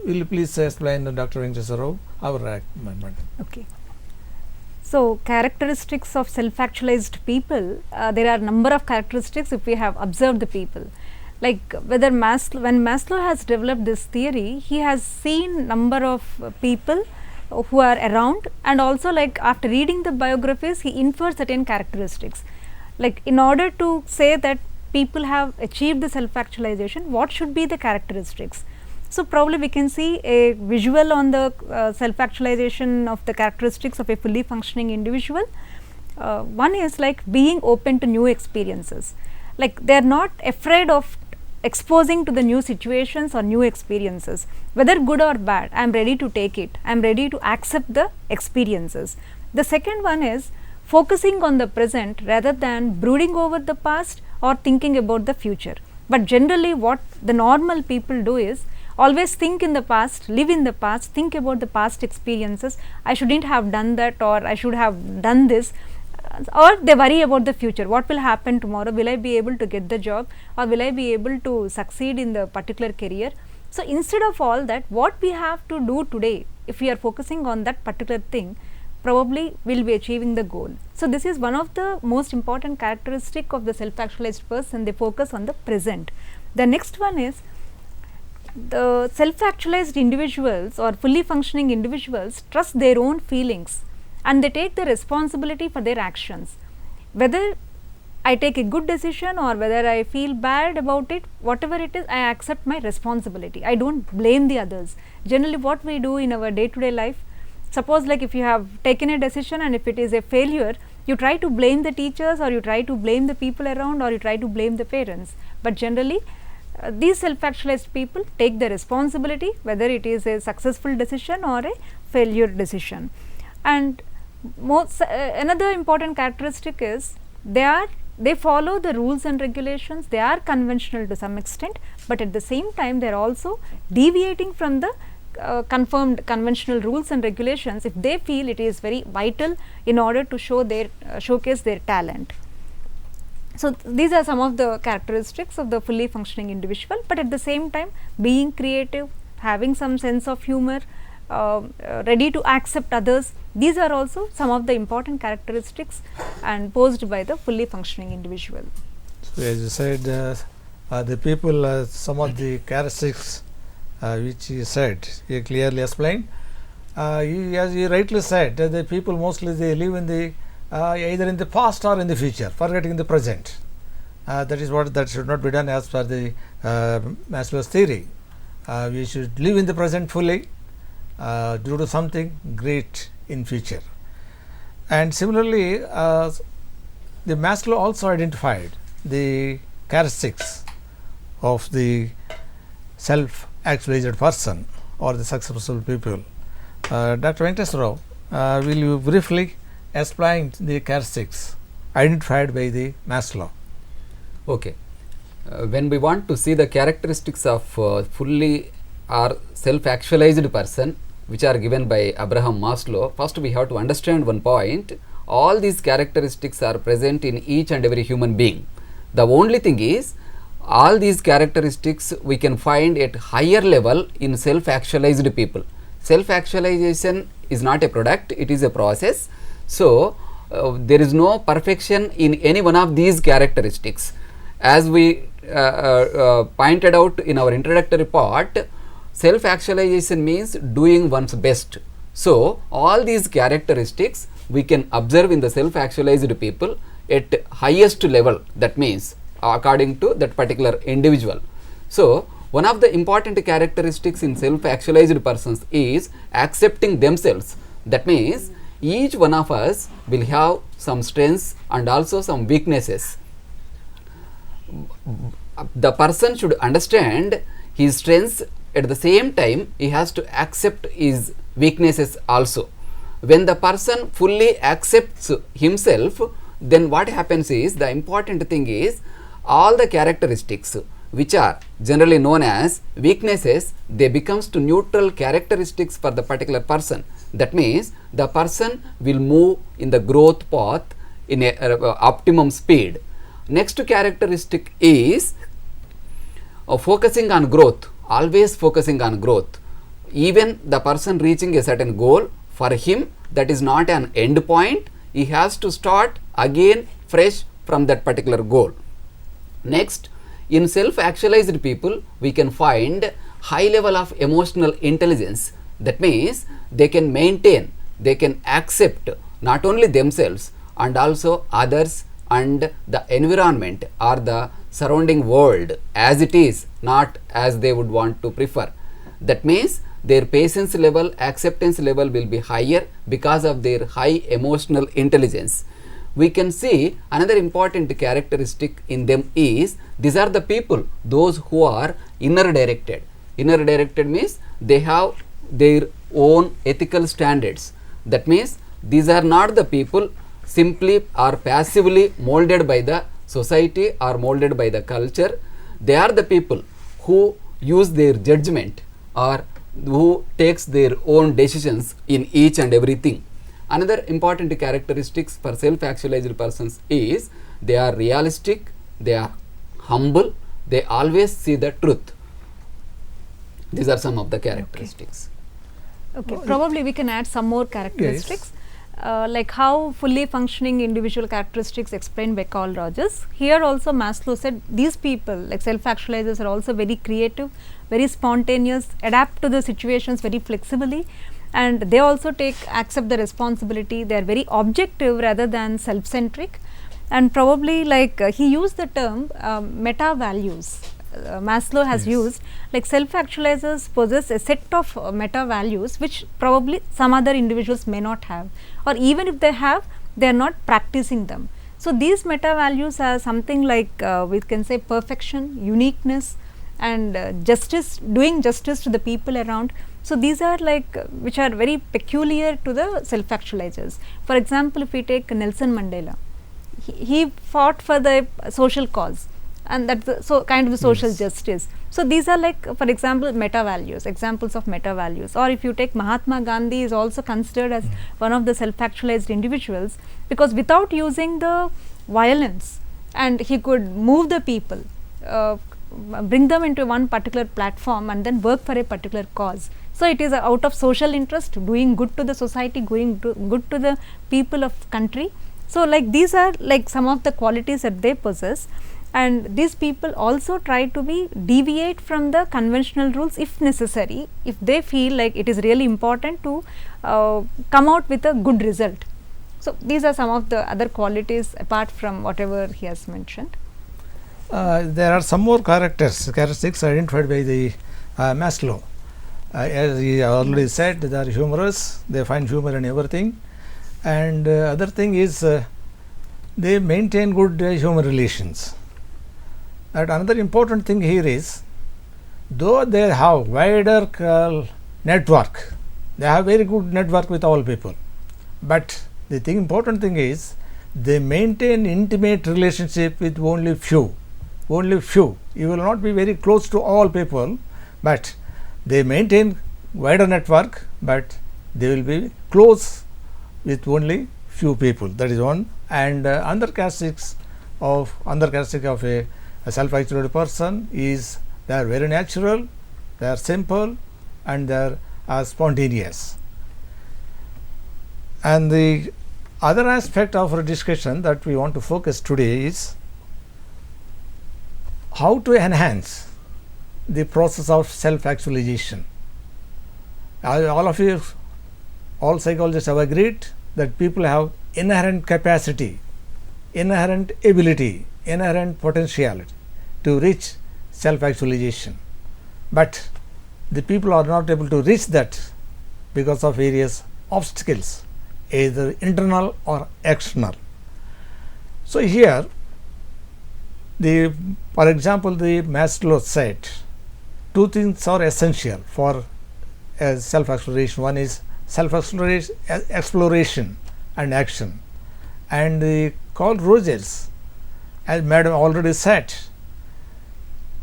will you please explain, Dr. Venkateswara Rao, our amendment? Okay. So characteristics of self-actualized people, there are number of characteristics if we have observed the people. Like whether when Maslow has developed this theory, he has seen number of people who are around, and also like after reading the biographies he infers certain characteristics. Like in order to say that people have achieved the self-actualization, what should be the characteristics? So, probably we can see a visual on the self-actualization of the characteristics of a fully functioning individual. One is like being open to new experiences, like they are not afraid of exposing to the new situations or new experiences, whether good or bad. I am ready to take it, I am ready to accept the experiences. The second one is focusing on the present rather than brooding over the past or thinking about the future. But generally what the normal people do is always think in the past, live in the past, think about the past experiences, I shouldn't have done that, or I should have done this, or they worry about the future, what will happen tomorrow, will I be able to get the job, or will I be able to succeed in the particular career. So, instead of all that, what we have to do today, if we are focusing on that particular thing, probably we will be achieving the goal. So, this is one of the most important characteristic of the self-actualized person, they focus on the present. The next one is the self-actualized individuals or fully functioning individuals trust their own feelings and they take the responsibility for their actions. Whether I take a good decision or whether I feel bad about it, whatever it is, I accept my responsibility. I do not blame the others. Generally what we do in our day-to-day life, suppose like if you have taken a decision and if it is a failure, you try to blame the teachers or you try to blame the people around or you try to blame the parents. But generally these self-actualized people take the responsibility whether it is a successful decision or a failure decision. And another important characteristic is they follow the rules and regulations, they are conventional to some extent, but at the same time they are also deviating from the confirmed conventional rules and regulations if they feel it is very vital in order to showcase their talent. So, these are some of the characteristics of the fully functioning individual, but at the same time being creative, having some sense of humor, ready to accept others, these are also some of the important characteristics and posed by the fully functioning individual. So, as you said, the people, some of the characteristics which you said, you clearly explained. As you rightly said, the people mostly they live in the either in the past or in the future, forgetting the present. That is what that should not be done as per the Maslow's theory. We should live in the present fully, do to something great in future. And similarly, the Maslow also identified the characteristics of the self-actualized person or the successful people. Dr. Venkateswara Rao, will you briefly explain the characteristics identified by the Maslow? Okay. When we want to see the characteristics of fully or self-actualized person which are given by Abraham Maslow, first we have to understand one point: all these characteristics are present in each and every human being. The only thing is, all these characteristics we can find at higher level in self-actualized people. Self-actualization is not a product, it is a process. So, there is no perfection in any one of these characteristics. As we pointed out in our introductory part, self-actualization means doing one's best. So, all these characteristics we can observe in the self-actualized people at highest level, that means according to that particular individual. So, one of the important characteristics in self-actualized persons is accepting themselves. That means each one of us will have some strengths and also some weaknesses. The person should understand his strengths, at the same time he has to accept his weaknesses also. When the person fully accepts himself, then what happens is, the important thing is, all the characteristics which are generally known as weaknesses, they becomes to neutral characteristics for the particular person. That means the person will move in the growth path in a optimum speed. Next characteristic is focusing on growth, always focusing on growth. Even the person reaching a certain goal, for him that is not an end point, he has to start again fresh from that particular goal. Next, in self-actualized people we can find high level of emotional intelligence. That means they can maintain, they can accept not only themselves and also others and the environment or the surrounding world as it is, not as they would want to prefer. That means their patience level, acceptance level will be higher because of their high emotional intelligence. We can see another important characteristic in them is these are the people, those who are inner directed. Inner directed means they have their own ethical standards. That means these are not the people simply or passively molded by the society or molded by the culture. They are the people who use their judgment or who takes their own decisions in each and everything. Another important characteristics for self-actualized persons is they are realistic, they are humble, they always see the truth. These are some of the characteristics. Okay, probably we can add some more characteristics. Like how fully functioning individual characteristics explained by Carl Rogers. Here also Maslow said these people like self-actualizers are also very creative, very spontaneous, adapt to the situations very flexibly, and they also accept the responsibility. They are very objective rather than self-centric, and probably like he used the term meta values. Maslow has used, like self-actualizers possess a set of meta values which probably some other individuals may not have, or even if they have, they are not practicing them. So these meta values are something like we can say perfection, uniqueness, and justice, doing justice to the people around. So these are like which are very peculiar to the self-actualizers. For example, if we take Nelson Mandela, he fought for the social cause, and that's so kind of social justice. So these are like, for example, meta values, examples of meta values. Or if you take Mahatma Gandhi, is also considered as one of the self-actualized individuals, because without using the violence, and he could move the people, bring them into one particular platform and then work for a particular cause. So it is out of social interest, doing good to the society, doing good to the people of country. So like these are like some of the qualities that they possess, and these people also try to be deviate from the conventional rules if necessary, if they feel like it is really important to come out with a good result. So these are some of the other qualities apart from whatever he has mentioned. There are some more characteristics identified by the Maslow. As he already said, they are humorous, they find humor in everything, and other thing is they maintain good human relations. And another important thing here is, though they have wider network, they have very good network with all people, but the important thing is they maintain intimate relationship with only few. You will not be very close to all people, but they maintain wider network, but they will be close with only few people. That is one. And another characteristic of a self-actualized person is they are very natural, they are simple, and they are spontaneous. And the other aspect of our discussion that we want to focus today is how to enhance the process of self-actualization. All of you, all psychologists have agreed that people have inherent capacity, inherent ability, inherent potentiality to reach self-actualization, but the people are not able to reach that because of various obstacles, either internal or external. So here, for example, the Maslow said two things are essential for self-exploration. One is self-exploration and action, and Carl Rogers, as Madam already said,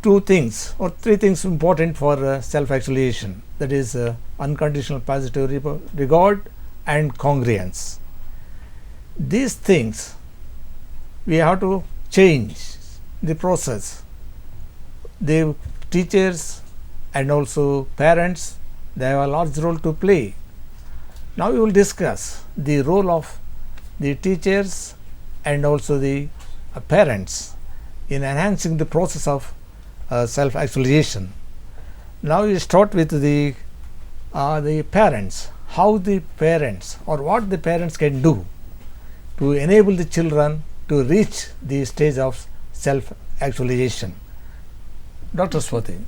two things or three things important for self-actualization, that is unconditional positive regard and congruence. These things we have to change the process. The teachers and also parents, they have a large role to play. Now we will discuss the role of the teachers and also the parents in enhancing the process of self-actualization. Now we start with the parents. How the parents or what the parents can do to enable the children to reach the stage of self-actualization. Dr. Swati.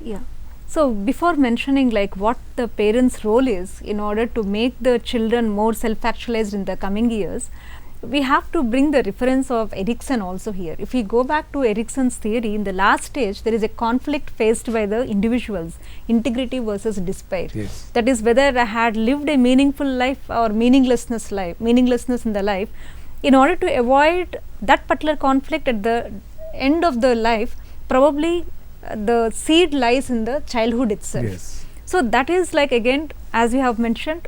Yeah. So before mentioning like what the parents' role is in order to make the children more self-actualized in the coming years, we have to bring the reference of Erikson also here. If we go back to Erikson's theory, in the last stage there is a conflict faced by the individuals, integrity versus despair. Yes. That is whether I had lived a meaningful life or meaninglessness in the life. In order to avoid that particular conflict at the end of the life, probably the seed lies in the childhood itself. Yes. So that is like, again, as we have mentioned,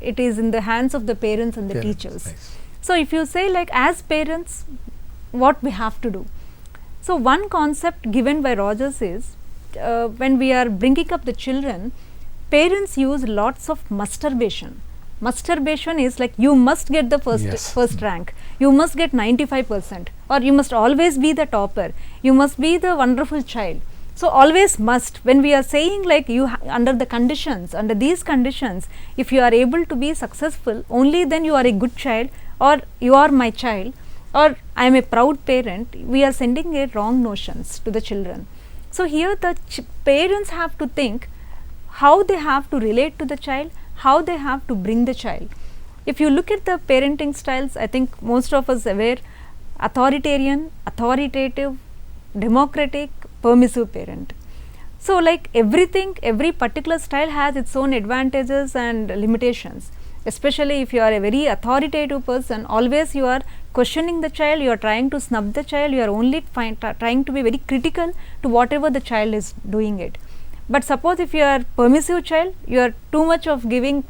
it is in the hands of the parents and the Parents, teachers. nice. So if you say like as parents, what we have to do? So one concept given by Rogers is when we are bringing up the children, parents use lots of masturbation. Masturbation is like you must get the Yes. first rank, you must get 95%, or you must always be the topper, you must be the wonderful child. So always must, when we are saying like you under the conditions, under these conditions, if you are able to be successful, only then you are a good child, or you are my child, or I am a proud parent, we are sending a wrong notions to the children. So here the parents have to think how they have to relate to the child, how they have to bring the child. If you look at the parenting styles, I think most of us aware authoritarian, authoritative, democratic, permissive parent. So like everything, every particular style has its own advantages and limitations. Especially if you are a very authoritative person, always you are questioning the child, you are trying to snub the child, you are only trying to be very critical to whatever the child is doing it. But suppose if you are permissive child, you are too much of giving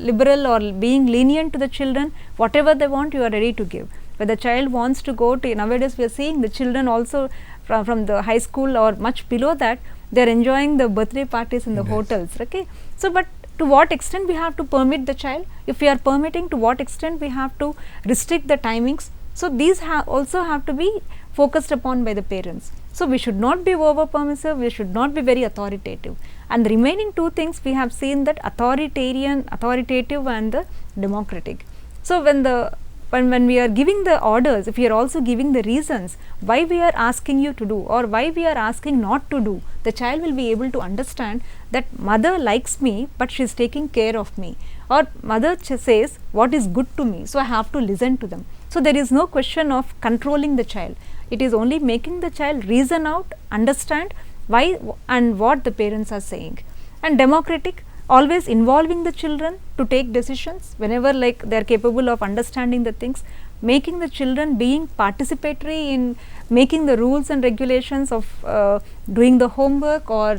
liberal or being lenient to the children, whatever they want you are ready to give. When the child wants to go to, nowadays we are seeing the children also from the high school or much below that, they are enjoying the birthday parties in the hotels. Okay. So, but to what extent we have to permit the child? If we are permitting, to what extent we have to restrict the timings? So, these also have to be focused upon by the parents. So, we should not be over permissive, we should not be very authoritative. And the remaining two things we have seen, that authoritarian, authoritative and the democratic. So, when we are giving the orders, if we are also giving the reasons why we are asking you to do or why we are asking not to do, the child will be able to understand that mother likes me, but she is taking care of me, or mother says what is good to me, so I have to listen to them. So, there is no question of controlling the child, it is only making the child reason out, understand why and what the parents are saying. And democratic, always involving the children to take decisions whenever like they are capable of understanding the things, making the children being participatory in making the rules and regulations of doing the homework, or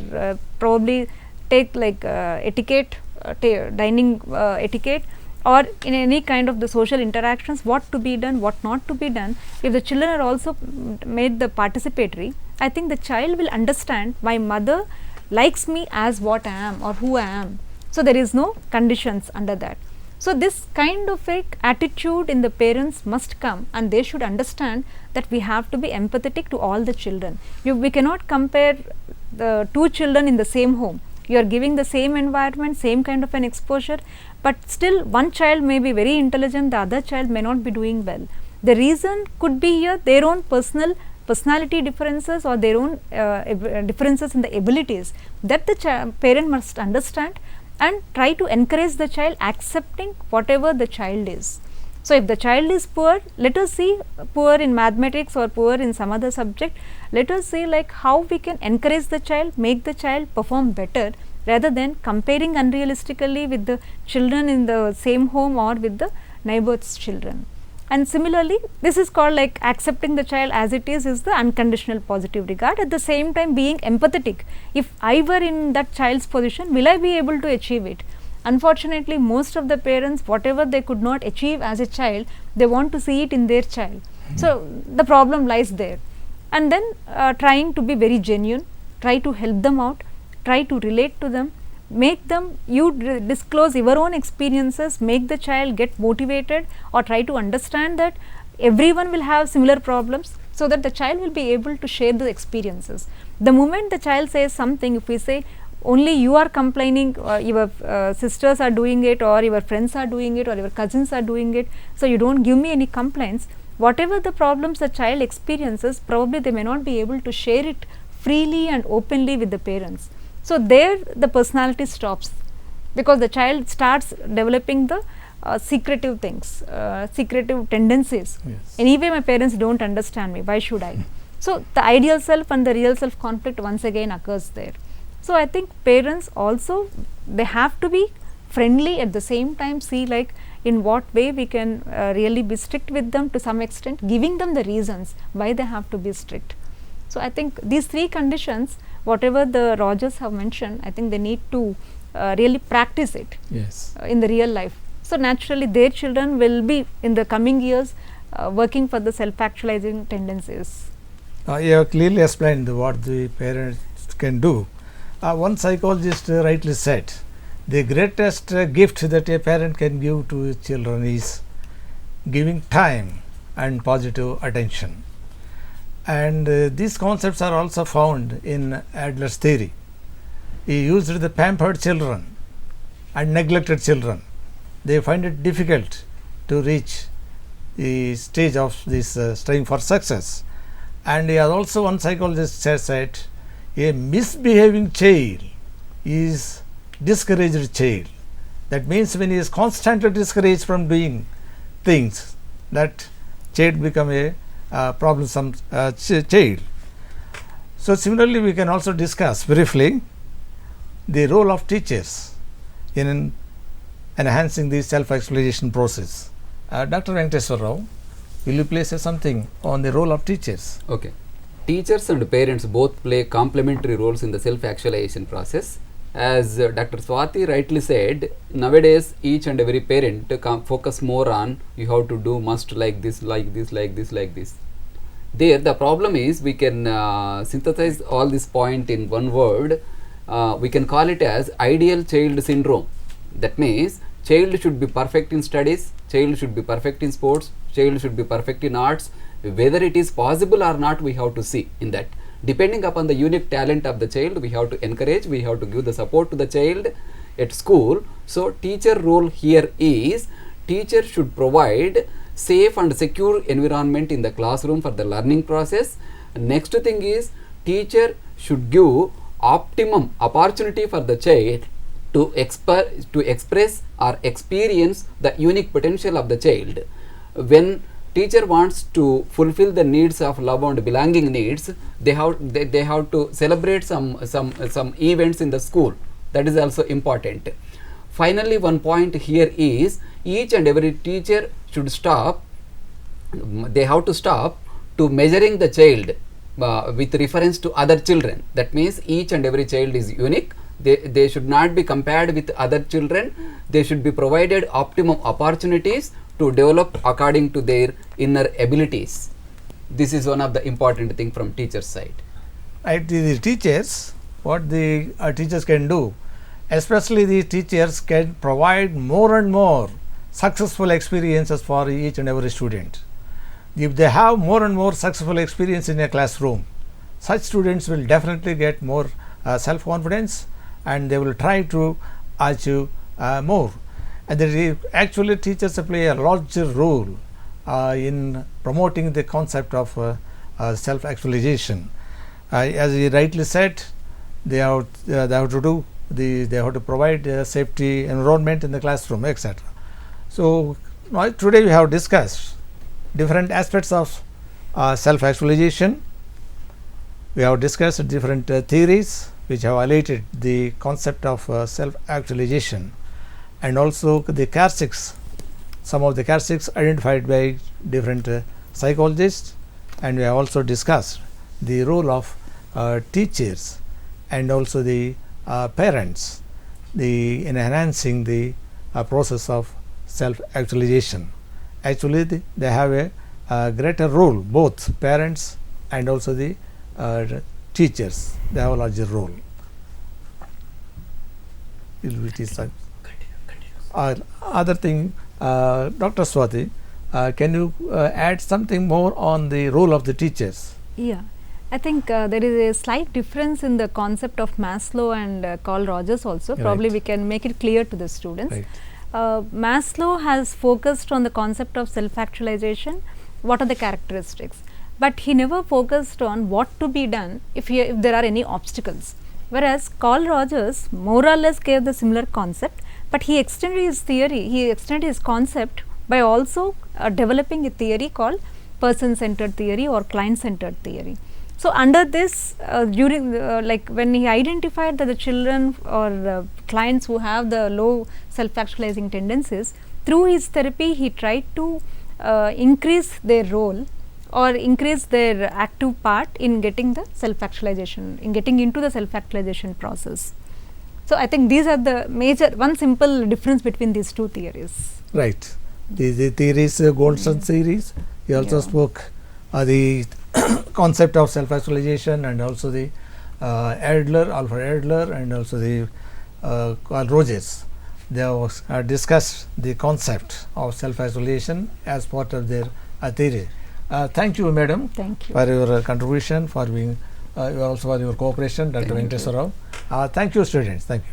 probably take like etiquette, dining etiquette, or in any kind of the social interactions, what to be done, what not to be done. If the children are also made the participatory, I think the child will understand my mother likes me as what I am or who I am. So, there is no conditions under that. So, this kind of a attitude in the parents must come, and they should understand that we have to be empathetic to all the children. We cannot compare the two children in the same home. You are giving the same environment, same kind of an exposure, but still one child may be very intelligent, the other child may not be doing well. The reason could be here their own personality differences or their own differences in the abilities, that the parent must understand and try to encourage the child accepting whatever the child is. So, if the child is poor, let us see poor in mathematics or poor in some other subject, let us see like how we can encourage the child, make the child perform better, rather than comparing unrealistically with the children in the same home or with the neighbor's children. And similarly, this is called like accepting the child as it is the unconditional positive regard, at the same time being empathetic. If I were in that child's position, will I be able to achieve it? Unfortunately, most of the parents, whatever they could not achieve as a child, they want to see it in their child. So, the problem lies there. And then trying to be very genuine, try to help them out, try to relate to them, make them, you disclose your own experiences, make the child get motivated, or try to understand that everyone will have similar problems, so that the child will be able to share the experiences. The moment the child says something, if we say only you are complaining, your sisters are doing it, or your friends are doing it, or your cousins are doing it, so you do not give me any complaints, whatever the problems the child experiences, probably they may not be able to share it freely and openly with the parents. So there the personality stops, because the child starts developing the secretive things, secretive tendencies. Yes. Anyway, my parents don't understand me, why should I? So the ideal self and the real self conflict once again occurs there. So I think parents also, they have to be friendly, at the same time see like in what way we can really be strict with them to some extent, giving them the reasons why they have to be strict. So I think these three conditions, whatever the Rogers have mentioned, I think they need to really practice it Yes. in the real life. So naturally their children will be in the coming years working for the self-actualizing tendencies. You have clearly explained what the parents can do. One psychologist rightly said, the greatest gift that a parent can give to his children is giving time and positive attention. And these concepts are also found in Adler's theory. He used the pampered children and neglected children. They find it difficult to reach the stage of this striving for success. And he has also, one psychologist said, a misbehaving child is discouraged child. That means when he is constantly discouraged from doing things, that child become a problemsome child. So similarly, we can also discuss briefly the role of teachers in enhancing the self-actualization process. Dr. Venkateswar Rao, will you please say something on the role of teachers? Okay. Teachers and parents both play complementary roles in the self-actualization process. As Dr. Swati rightly said, nowadays each and every parent focus more on you have to do must like this, like this, like this, like this. There the problem is we can synthesize all this point in one word. We can call it as ideal child syndrome. That means child should be perfect in studies, child should be perfect in sports, child should be perfect in arts. Whether it is possible or not, we have to see in that. Depending upon the unique talent of the child, we have to encourage, we have to give the support to the child at school. So teacher role here is, teacher should provide safe and secure environment in the classroom for the learning process. Next thing is, teacher should give optimum opportunity for the child to express or experience the unique potential of the child. When teacher wants to fulfill the needs of love and belonging needs, they have to celebrate some events in the school. That is also important. Finally, one point here is, each and every teacher should stop, they have to stop to measuring the child with reference to other children. That means each and every child is unique. They should not be compared with other children. They should be provided optimum opportunities to develop according to their inner abilities. This is one of the important thing from teacher's side. Right, the teachers, what the teachers can do, especially the teachers can provide more and more successful experiences for each and every student. If they have more and more successful experience in a classroom, such students will definitely get more self-confidence, and they will try to achieve more. And actually teachers play a larger role in promoting the concept of self-actualization. As he rightly said, they have to provide a safety environment in the classroom, etc. So today we have discussed different aspects of self-actualization. We have discussed different theories which have highlighted the concept of self-actualization, and also the characteristics, some of the characteristics identified by different psychologists, and we have also discussed the role of teachers and also the parents in enhancing the process of self-actualization. Actually, they have a greater role, both parents and also the teachers, they have a larger role. It is other thing, Dr. Swati, can you add something more on the role of the teachers? Yeah, I think there is a slight difference in the concept of Maslow and Carl Rogers also. Probably we can make it clear to the students. Right. Maslow has focused on the concept of self-actualization what are the characteristics, but he never focused on what to be done if there are any obstacles. Whereas Carl Rogers more or less gave the similar concept, but he extended his theory, he extended his concept by also developing a theory called person-centered theory or client-centered theory. So, under this during like when he identified that the children or clients who have the low self-actualizing tendencies, through his therapy he tried to increase their role or increase their active part in getting the self-actualization, in getting into the self-actualization process. So, I think these are the major, one simple difference between these two theories. Right. The theories, Goldstone series, he also spoke the concept of self-actualization, and also the Alfred Adler, and also the Carl Rogers. They have discussed the concept of self-isolation as part of their theory. Thank you, madam. Thank you. For your contribution, for being also for your cooperation, Dr. Venkateswara Rao. Thank you, students. Thank you.